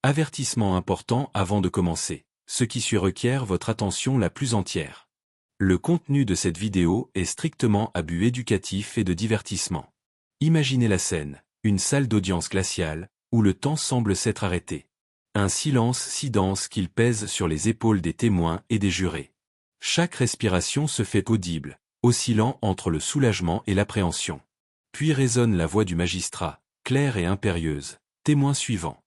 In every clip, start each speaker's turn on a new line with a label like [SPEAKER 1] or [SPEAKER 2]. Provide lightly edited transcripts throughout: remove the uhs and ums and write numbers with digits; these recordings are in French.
[SPEAKER 1] Avertissement important avant de commencer. Ce qui suit requiert votre attention la plus entière. Le contenu de cette vidéo est strictement à but éducatif et de divertissement. Imaginez la scène, une salle d'audience glaciale, où le temps semble s'être arrêté. Un silence si dense qu'il pèse sur les épaules des témoins et des jurés. Chaque respiration se fait audible, oscillant entre le soulagement et l'appréhension. Puis résonne la voix du magistrat, claire et impérieuse, témoin suivant.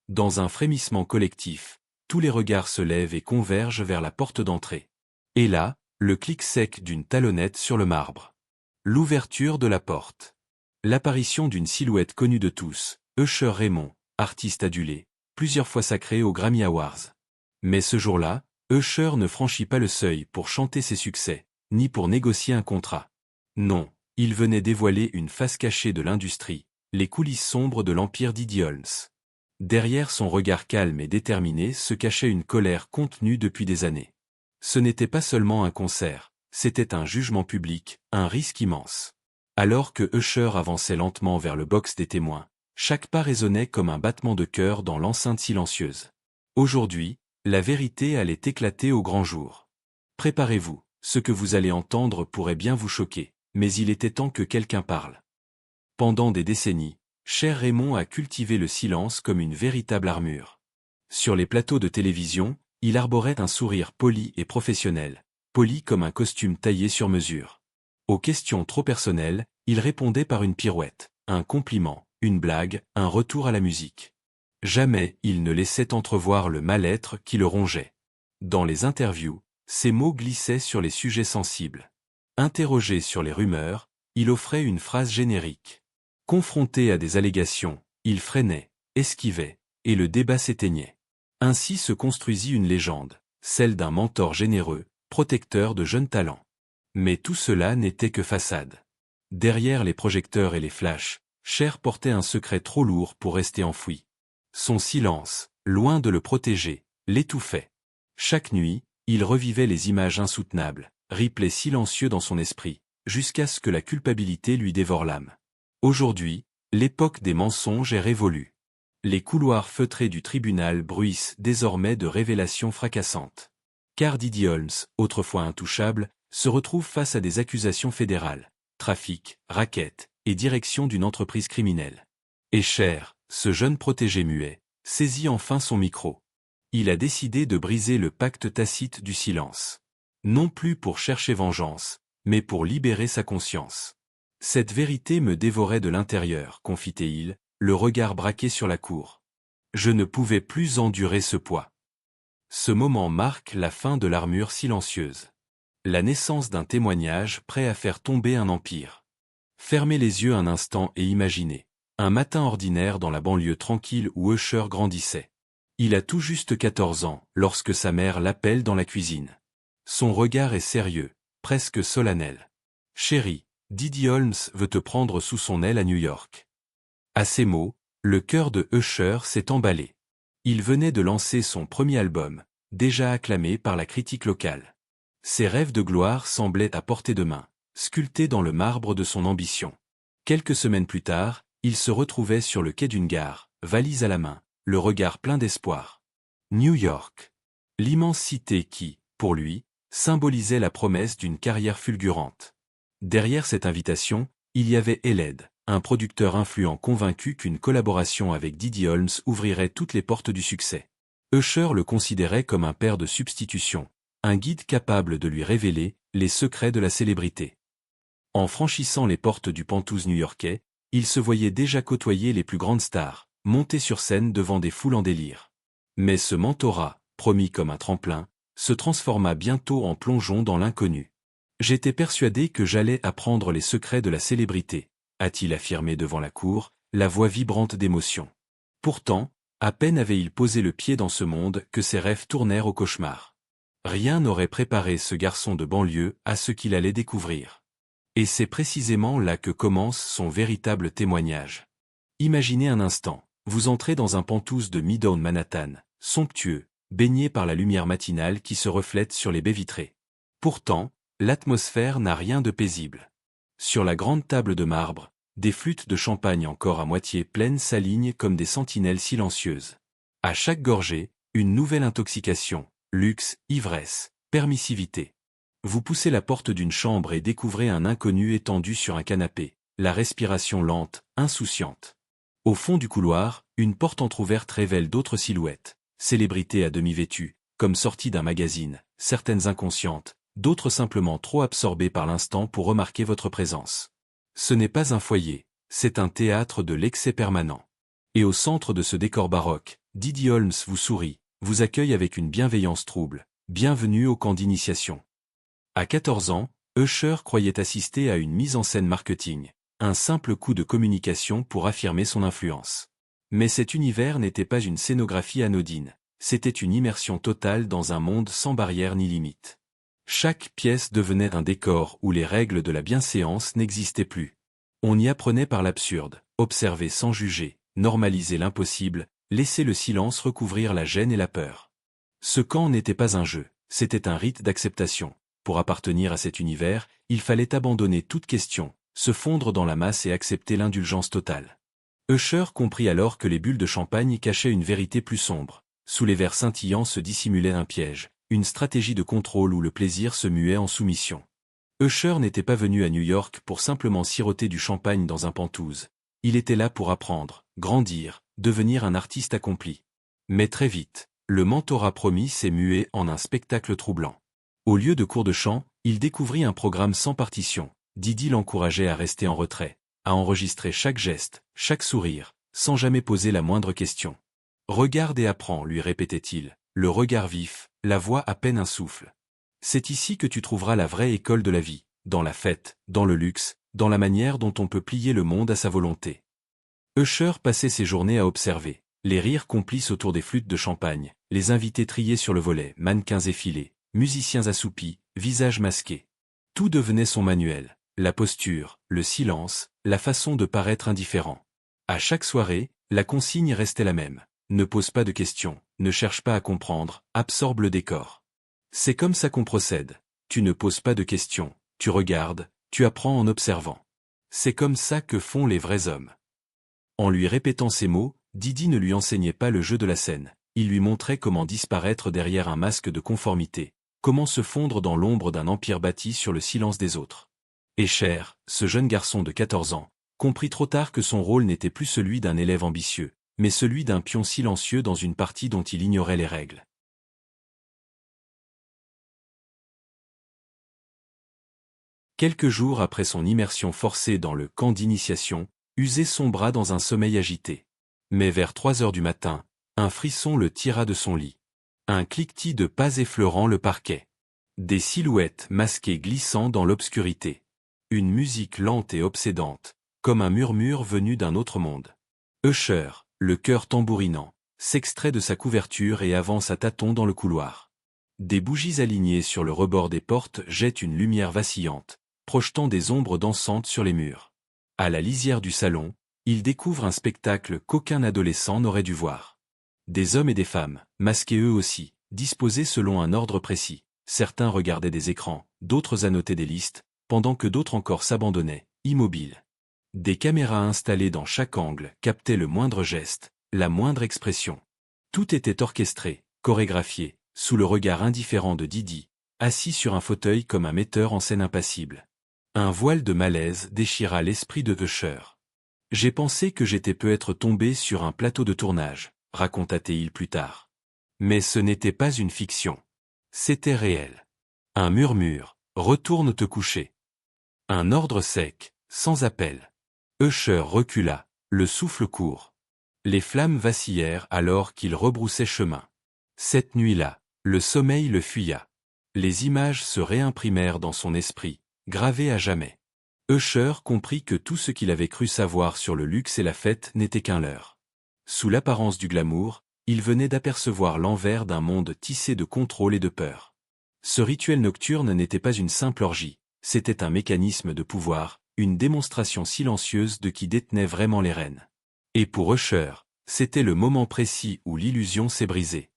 [SPEAKER 1] Dans un frémissement collectif, tous les regards se lèvent et convergent vers la porte d'entrée. Et là, le clic sec d'une talonnette sur le marbre. L'ouverture de la porte. L'apparition d'une silhouette connue de tous, Usher Raymond, artiste adulé, plusieurs fois sacré aux Grammy Awards. Mais ce jour-là, Usher ne franchit pas le seuil pour chanter ses succès, ni pour négocier un contrat. Non, il venait dévoiler une face cachée de l'industrie, les coulisses sombres de l'empire Diddy Holmes. Derrière son regard calme et déterminé se cachait une colère contenue depuis des années. Ce n'était pas seulement un concert, c'était un jugement public, un risque immense. Alors que Usher avançait lentement vers le box des témoins, chaque pas résonnait comme un battement de cœur dans l'enceinte silencieuse. Aujourd'hui, la vérité allait éclater au grand jour. Préparez-vous, ce que vous allez entendre pourrait bien vous choquer, mais il était temps que quelqu'un parle. Pendant des décennies, Cher Raymond a cultivé le silence comme une véritable armure. Sur les plateaux de télévision, il arborait un sourire poli et professionnel, poli comme un costume taillé sur mesure. Aux questions trop personnelles, il répondait par une pirouette, un compliment, une blague, un retour à la musique. Jamais il ne laissait entrevoir le mal-être qui le rongeait. Dans les interviews, ses mots glissaient sur les sujets sensibles. Interrogé sur les rumeurs, il offrait une phrase générique. Confronté à des allégations, il freinait, esquivait, et le débat s'éteignait. Ainsi se construisit une légende, celle d'un mentor généreux, protecteur de jeunes talents. Mais tout cela n'était que façade. Derrière les projecteurs et les flashs, Cher portait un secret trop lourd pour rester enfoui. Son silence, loin de le protéger, l'étouffait. Chaque nuit, il revivait les images insoutenables, replays silencieux dans son esprit, jusqu'à ce que la culpabilité lui dévore l'âme. Aujourd'hui, l'époque des mensonges est révolue. Les couloirs feutrés du tribunal bruissent désormais de révélations fracassantes. Car Diddy Holmes, autrefois intouchable, se retrouve face à des accusations fédérales, trafic, racket, et direction d'une entreprise criminelle. Et Cher, ce jeune protégé muet, saisit enfin son micro. Il a décidé de briser le pacte tacite du silence. Non plus pour chercher vengeance, mais pour libérer sa conscience. Cette vérité me dévorait de l'intérieur, confie-t-il, le regard braqué sur la cour. Je ne pouvais plus endurer ce poids. Ce moment marque la fin de l'armure silencieuse. La naissance d'un témoignage prêt à faire tomber un empire. Fermez les yeux un instant et imaginez. Un matin ordinaire dans la banlieue tranquille où Usher grandissait. Il a tout juste 14 ans, lorsque sa mère l'appelle dans la cuisine. Son regard est sérieux, presque solennel. « Chérie, Diddy Holmes veut te prendre sous son aile à New York. » À ces mots, le cœur de Usher s'est emballé. Il venait de lancer son premier album, déjà acclamé par la critique locale. Ses rêves de gloire semblaient à portée de main, sculptés dans le marbre de son ambition. Quelques semaines plus tard, il se retrouvait sur le quai d'une gare, valise à la main, le regard plein d'espoir. New York. L'immense cité qui, pour lui, symbolisait la promesse d'une carrière fulgurante. Derrière cette invitation, il y avait Eled, un producteur influent convaincu qu'une collaboration avec Diddy Holmes ouvrirait toutes les portes du succès. Usher le considérait comme un père de substitution, un guide capable de lui révéler les secrets de la célébrité. En franchissant les portes du penthouse new-yorkais, il se voyait déjà côtoyer les plus grandes stars, monter sur scène devant des foules en délire. Mais ce mentorat, promis comme un tremplin, se transforma bientôt en plongeon dans l'inconnu. J'étais persuadé que j'allais apprendre les secrets de la célébrité, a-t-il affirmé devant la cour, la voix vibrante d'émotion. Pourtant, à peine avait-il posé le pied dans ce monde que ses rêves tournèrent au cauchemar. Rien n'aurait préparé ce garçon de banlieue à ce qu'il allait découvrir. Et c'est précisément là que commence son véritable témoignage. Imaginez un instant, vous entrez dans un penthouse de Midtown Manhattan, somptueux, baigné par la lumière matinale qui se reflète sur les baies vitrées. Pourtant, l'atmosphère n'a rien de paisible. Sur la grande table de marbre, des flûtes de champagne encore à moitié pleines s'alignent comme des sentinelles silencieuses. À chaque gorgée, une nouvelle intoxication, luxe, ivresse, permissivité. Vous poussez la porte d'une chambre et découvrez un inconnu étendu sur un canapé, la respiration lente, insouciante. Au fond du couloir, une porte entr'ouverte révèle d'autres silhouettes, célébrités à demi vêtues, comme sorties d'un magazine, certaines inconscientes, d'autres simplement trop absorbées par l'instant pour remarquer votre présence. Ce n'est pas un foyer, c'est un théâtre de l'excès permanent. Et au centre de ce décor baroque, Didi Holmes vous sourit, vous accueille avec une bienveillance trouble. Bienvenue au camp d'initiation. À 14 ans, Usher croyait assister à une mise en scène marketing, un simple coup de communication pour affirmer son influence. Mais cet univers n'était pas une scénographie anodine, c'était une immersion totale dans un monde sans barrières ni limites. Chaque pièce devenait un décor où les règles de la bienséance n'existaient plus. On y apprenait par l'absurde, observer sans juger, normaliser l'impossible, laisser le silence recouvrir la gêne et la peur. Ce camp n'était pas un jeu, c'était un rite d'acceptation. Pour appartenir à cet univers, il fallait abandonner toute question, se fondre dans la masse et accepter l'indulgence totale. Usher comprit alors que les bulles de champagne cachaient une vérité plus sombre. Sous les verres scintillants se dissimulait un piège, une stratégie de contrôle où le plaisir se muait en soumission. Usher n'était pas venu à New York pour simplement siroter du champagne dans un pantouse. Il était là pour apprendre, grandir, devenir un artiste accompli. Mais très vite, le mentorat promis s'est mué en un spectacle troublant. Au lieu de cours de chant, il découvrit un programme sans partition. Didi l'encourageait à rester en retrait, à enregistrer chaque geste, chaque sourire, sans jamais poser la moindre question. « Regarde et apprends », lui répétait-il, le regard vif, la voix à peine un souffle. C'est ici que tu trouveras la vraie école de la vie, dans la fête, dans le luxe, dans la manière dont on peut plier le monde à sa volonté. Usher passait ses journées à observer, les rires complices autour des flûtes de champagne, les invités triés sur le volet, mannequins effilés, musiciens assoupis, visages masqués. Tout devenait son manuel, la posture, le silence, la façon de paraître indifférent. À chaque soirée, la consigne restait la même. Ne pose pas de questions, ne cherche pas à comprendre, absorbe le décor. C'est comme ça qu'on procède. Tu ne poses pas de questions, tu regardes, tu apprends en observant. C'est comme ça que font les vrais hommes. En lui répétant ces mots, Didi ne lui enseignait pas le jeu de la scène. Il lui montrait comment disparaître derrière un masque de conformité, comment se fondre dans l'ombre d'un empire bâti sur le silence des autres. Et Cher, ce jeune garçon de 14 ans, comprit trop tard que son rôle n'était plus celui d'un élève ambitieux, mais celui d'un pion silencieux dans une partie dont il ignorait les règles. Quelques jours après son immersion forcée dans le camp d'initiation, Usé sombra dans un sommeil agité. Mais vers 3 heures du matin, un frisson le tira de son lit. Un cliquetis de pas effleurant le parquet. Des silhouettes masquées glissant dans l'obscurité. Une musique lente et obsédante, comme un murmure venu d'un autre monde. Usher, le cœur tambourinant, s'extrait de sa couverture et avance à tâtons dans le couloir. Des bougies alignées sur le rebord des portes jettent une lumière vacillante, projetant des ombres dansantes sur les murs. À la lisière du salon, il découvre un spectacle qu'aucun adolescent n'aurait dû voir. Des hommes et des femmes, masqués eux aussi, disposés selon un ordre précis. Certains regardaient des écrans, d'autres annotaient des listes, pendant que d'autres encore s'abandonnaient, immobiles. Des caméras installées dans chaque angle captaient le moindre geste, la moindre expression. Tout était orchestré, chorégraphié, sous le regard indifférent de Didi, assis sur un fauteuil comme un metteur en scène impassible. Un voile de malaise déchira l'esprit de Usher. « J'ai pensé que j'étais peut-être tombé sur un plateau de tournage », raconta-t-il plus tard. Mais ce n'était pas une fiction. C'était réel. Un murmure, « Retourne te coucher ». Un ordre sec, sans appel. Usher recula, le souffle court. Les flammes vacillèrent alors qu'il rebroussait chemin. Cette nuit-là, le sommeil le fuya. Les images se réimprimèrent dans son esprit, gravées à jamais. Usher comprit que tout ce qu'il avait cru savoir sur le luxe et la fête n'était qu'un leurre. Sous l'apparence du glamour, il venait d'apercevoir l'envers d'un monde tissé de contrôle et de peur. Ce rituel nocturne n'était pas une simple orgie, c'était un mécanisme de pouvoir, une démonstration silencieuse de qui détenait vraiment les rênes. Et pour Usher, c'était le moment précis où l'illusion s'est brisée.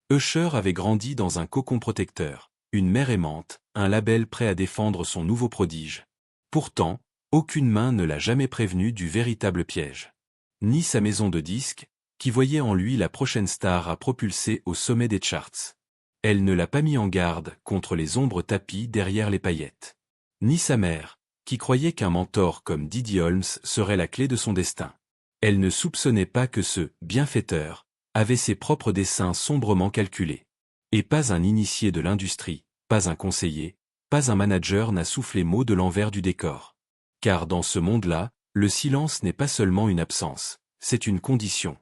[SPEAKER 1] Usher avait grandi dans un cocon protecteur, une mère aimante, un label prêt à défendre son nouveau prodige. Pourtant, aucune main ne l'a jamais prévenu du véritable piège. Ni sa maison de disques, qui voyait en lui la prochaine star à propulser au sommet des charts. Elle ne l'a pas mis en garde contre les ombres tapies derrière les paillettes. Ni sa mère, qui croyait qu'un mentor comme Didi Holmes serait la clé de son destin. Elle ne soupçonnait pas que ce « bienfaiteur » avait ses propres desseins sombrement calculés. Et pas un initié de l'industrie, pas un conseiller, pas un manager n'a soufflé mot de l'envers du décor. Car dans ce monde-là, le silence n'est pas seulement une absence, c'est une condition.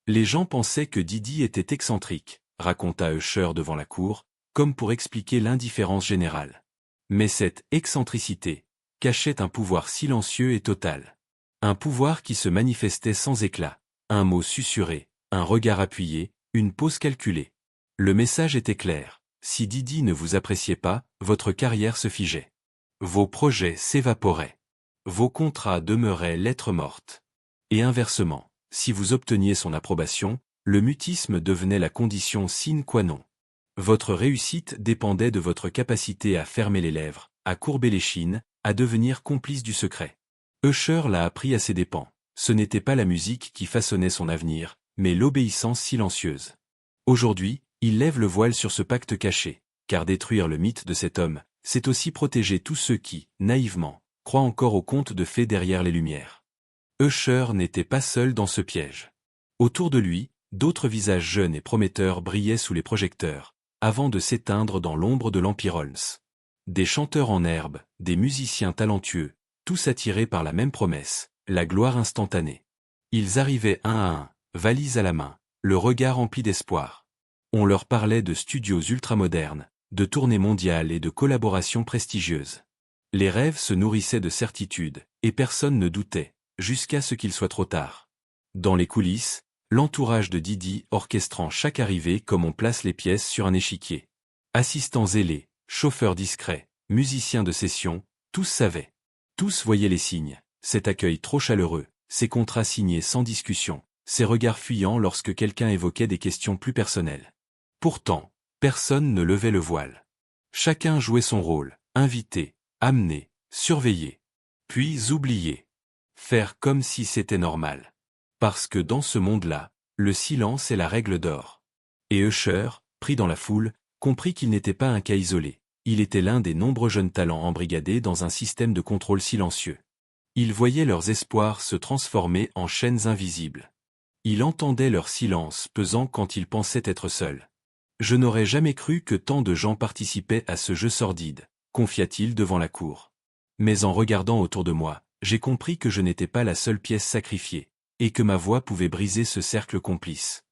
[SPEAKER 1] Les gens pensaient que Didi était excentrique, raconta Usher devant la cour, comme pour expliquer l'indifférence générale. Mais cette excentricité cachait un pouvoir silencieux et total. Un pouvoir qui se manifestait sans éclat, un mot susurré, un regard appuyé, une pause calculée. Le message était clair, si Didi ne vous appréciait pas, votre carrière se figeait. Vos projets s'évaporaient. Vos contrats demeuraient lettres mortes. Et inversement, si vous obteniez son approbation, le mutisme devenait la condition sine qua non. Votre réussite dépendait de votre capacité à fermer les lèvres, à courber l'échine, à devenir complice du secret. Usher l'a appris à ses dépens. Ce n'était pas la musique qui façonnait son avenir, mais l'obéissance silencieuse. Aujourd'hui, il lève le voile sur ce pacte caché, car détruire le mythe de cet homme, c'est aussi protéger tous ceux qui, naïvement, croient encore aux contes de fées derrière les lumières. Usher n'était pas seul dans ce piège. Autour de lui, d'autres visages jeunes et prometteurs brillaient sous les projecteurs, avant de s'éteindre dans l'ombre de l'Empire Holmes. Des chanteurs en herbe, des musiciens talentueux, tous attirés par la même promesse, la gloire instantanée. Ils arrivaient un à un, valise à la main, le regard rempli d'espoir. On leur parlait de studios ultramodernes, de tournées mondiales et de collaborations prestigieuses. Les rêves se nourrissaient de certitudes, et personne ne doutait, jusqu'à ce qu'il soit trop tard. Dans les coulisses, l'entourage de Didi orchestrant chaque arrivée comme on place les pièces sur un échiquier. Assistants zélés, chauffeurs discrets, musiciens de session, tous savaient. Tous voyaient les signes, cet accueil trop chaleureux, ces contrats signés sans discussion, ces regards fuyants lorsque quelqu'un évoquait des questions plus personnelles. Pourtant, personne ne levait le voile. Chacun jouait son rôle, invité, amené, surveillé. Puis oublié. Faire comme si c'était normal. Parce que dans ce monde-là, le silence est la règle d'or. Et Usher, pris dans la foule, comprit qu'il n'était pas un cas isolé. Il était l'un des nombreux jeunes talents embrigadés dans un système de contrôle silencieux. Il voyait leurs espoirs se transformer en chaînes invisibles. Il entendait leur silence pesant quand ils pensaient être seuls. Je n'aurais jamais cru que tant de gens participaient à ce jeu sordide, confia-t-il devant la cour. Mais en regardant autour de moi, j'ai compris que je n'étais pas la seule pièce sacrifiée, et que ma voix pouvait briser ce cercle complice.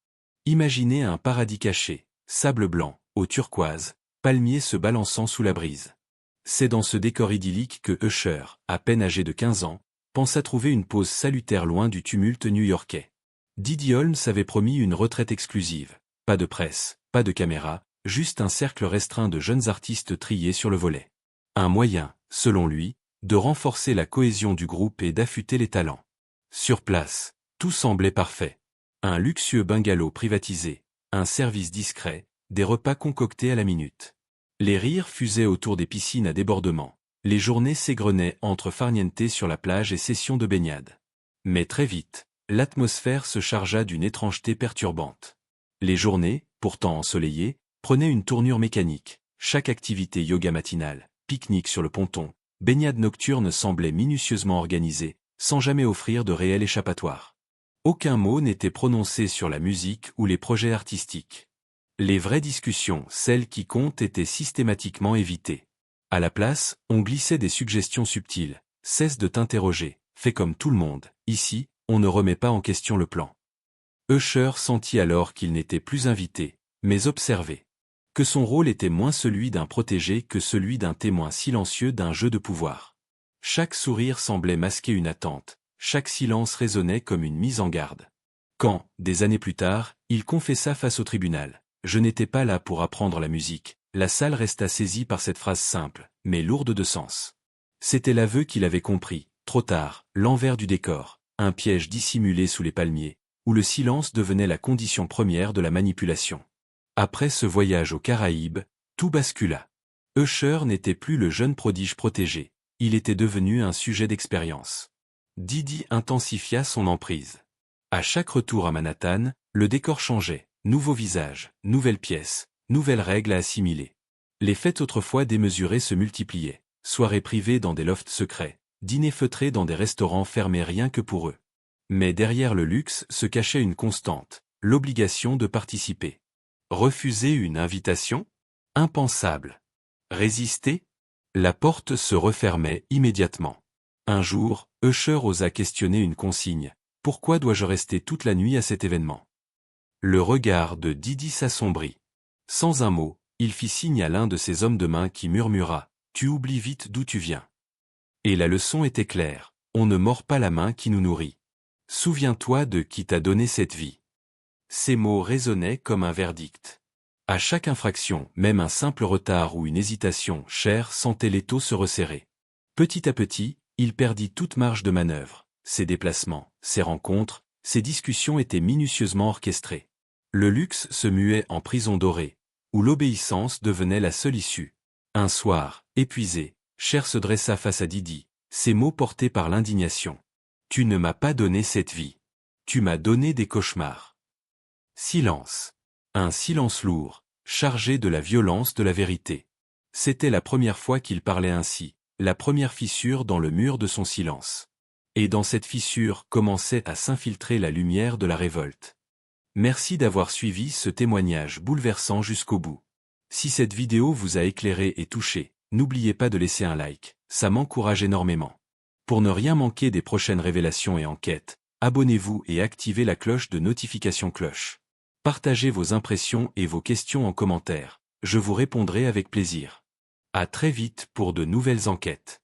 [SPEAKER 1] Imaginez un paradis caché, sable blanc, eau turquoise, palmiers se balançant sous la brise. C'est dans ce décor idyllique que Usher, à peine âgé de 15 ans, pensa trouver une pause salutaire loin du tumulte new-yorkais. Didi Holmes avait promis une retraite exclusive, pas de presse, pas de caméra, juste un cercle restreint de jeunes artistes triés sur le volet. Un moyen, selon lui, de renforcer la cohésion du groupe et d'affûter les talents. Sur place, tout semblait parfait. Un luxueux bungalow privatisé, un service discret, des repas concoctés à la minute. Les rires fusaient autour des piscines à débordement. Les journées s'égrenaient entre farniente sur la plage et sessions de baignade. Mais très vite, l'atmosphère se chargea d'une étrangeté perturbante. Les journées, pourtant ensoleillées, prenaient une tournure mécanique. Chaque activité yoga matinale, pique-nique sur le ponton, baignade nocturne semblait minutieusement organisée, sans jamais offrir de réel échappatoire. Aucun mot n'était prononcé sur la musique ou les projets artistiques. Les vraies discussions, celles qui comptent, étaient systématiquement évitées. À la place, on glissait des suggestions subtiles. Cesse de t'interroger, fais comme tout le monde, ici, on ne remet pas en question le plan. Usher sentit alors qu'il n'était plus invité, mais observé. Que son rôle était moins celui d'un protégé que celui d'un témoin silencieux d'un jeu de pouvoir. Chaque sourire semblait masquer une attente, chaque silence résonnait comme une mise en garde. Quand, des années plus tard, il confessa face au tribunal, « Je n'étais pas là pour apprendre la musique », la salle resta saisie par cette phrase simple, mais lourde de sens. C'était l'aveu qu'il avait compris, trop tard, l'envers du décor, un piège dissimulé sous les palmiers, où le silence devenait la condition première de la manipulation. Après ce voyage aux Caraïbes, tout bascula. Usher n'était plus le jeune prodige protégé, il était devenu un sujet d'expérience. Didi intensifia son emprise. À chaque retour à Manhattan, le décor changeait. Nouveau visage, nouvelles pièces, nouvelles règles à assimiler. Les fêtes autrefois démesurées se multipliaient. Soirées privées dans des lofts secrets, dîners feutrés dans des restaurants fermés rien que pour eux. Mais derrière le luxe se cachait une constante, l'obligation de participer. Refuser une invitation? Impensable. Résister? La porte se refermait immédiatement. Un jour, Usher osa questionner une consigne. Pourquoi dois-je rester toute la nuit à cet événement? Le regard de Didi s'assombrit. Sans un mot, il fit signe à l'un de ses hommes de main qui murmura « Tu oublies vite d'où tu viens ». Et la leçon était claire, on ne mord pas la main qui nous nourrit. Souviens-toi de qui t'a donné cette vie. Ces mots résonnaient comme un verdict. À chaque infraction, même un simple retard ou une hésitation, Cher sentait l'étau se resserrer. Petit à petit, il perdit toute marge de manœuvre. Ses déplacements, ses rencontres, ses discussions étaient minutieusement orchestrées. Le luxe se muait en prison dorée, où l'obéissance devenait la seule issue. Un soir, épuisé, Cher se dressa face à Didi, ses mots portés par l'indignation. « Tu ne m'as pas donné cette vie. Tu m'as donné des cauchemars. » Silence. Un silence lourd, chargé de la violence de la vérité. C'était la première fois qu'il parlait ainsi, la première fissure dans le mur de son silence. Et dans cette fissure commençait à s'infiltrer la lumière de la révolte. Merci d'avoir suivi ce témoignage bouleversant jusqu'au bout. Si cette vidéo vous a éclairé et touché, n'oubliez pas de laisser un like, ça m'encourage énormément. Pour ne rien manquer des prochaines révélations et enquêtes, abonnez-vous et activez la cloche de notification cloche. Partagez vos impressions et vos questions en commentaire, je vous répondrai avec plaisir. À très vite pour de nouvelles enquêtes.